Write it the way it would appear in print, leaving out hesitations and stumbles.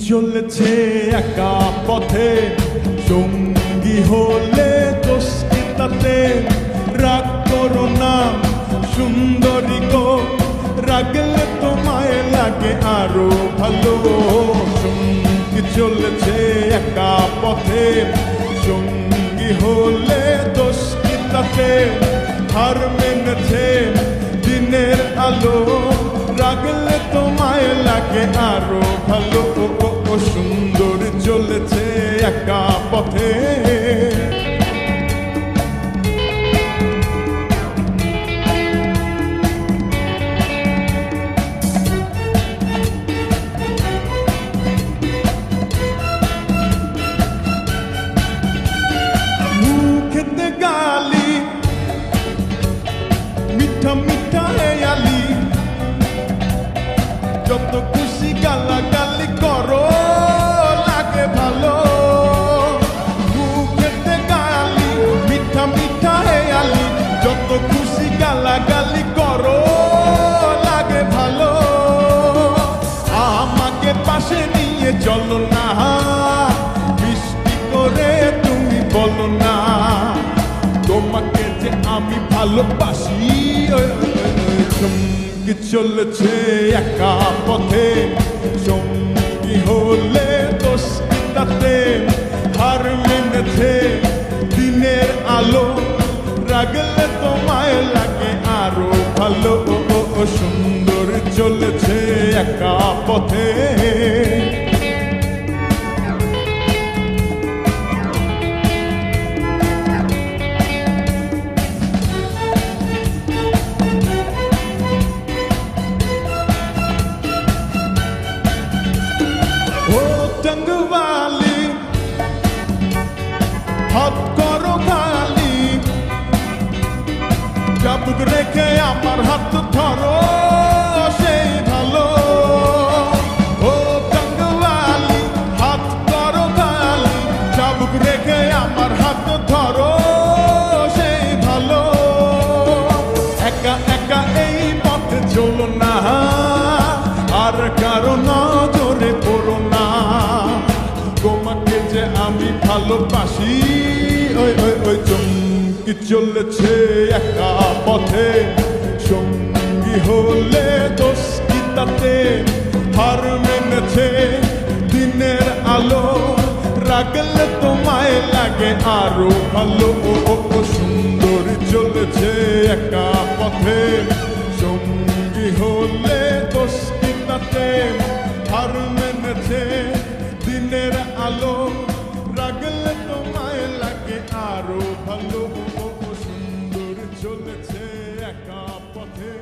চলেছে একা পথে, সঙ্গী হলে দোষ কি তাতে? রাগ করো না সুন্দরী গো, রাগলে তোমায় লাগে আরো ভালো। সঙ্গী চলেছে একা পথে, সঙ্গী হলে দোষ কি তাতে? হার মেনেছে দিনের আলো, রাগলে তোমায় লাগে আরো ভালো। সুন্দর চলেছে একা পথে। মুখেতে গালি মিঠা মিঠা হেয়ালি, যত খুশি গালাগালি করো লাগে ভালো। মুখেতে গালি মিঠা মিঠা হেয়ালি, যত খুশি গালাগালি করো লাগে ভালো। আমাকে পাশে নিয়ে চলো না, মিষ্টি করে তুমি বলো না তোমাকে যে আমি ভালোবাসি। সঙ্গী চলেছে একা পথে, সঙ্গী হলে দোষ কি তাতে? হার মেনেছে দিনের আলো, রাগলে তোমায় লাগে আরো ভালো। সুন্দর চলেছে একা পথে। टंगवाली हाथ करो खाली, चाबुक रेखे आमार हाथ धरो সেই ভালো। ও टंगवाली हाथ करो खाली, चाबुक रेखे आमार हाथ धरो সেই ভালো। একা একা এই পথে চলো না, আর কারো নজরে পড়ো না তোমাকে যে আমি ভালোবাসি। ওই ওই ওই চমকি চলেছে একা পথে, সঙ্গী হলে দোষ কি তাতে? হার মেনেছে দিনের আলো, রাগলে তোমায় লাগে আরো ভালো। সুন্দর চলেছে একা পথে, সঙ্গী হলে দোষ কি তাতে? হার মেনেছে দিনের আলো, রাগলে তোমায় লাগে আরো ভালো। সুন্দর চলেছে একা পথে।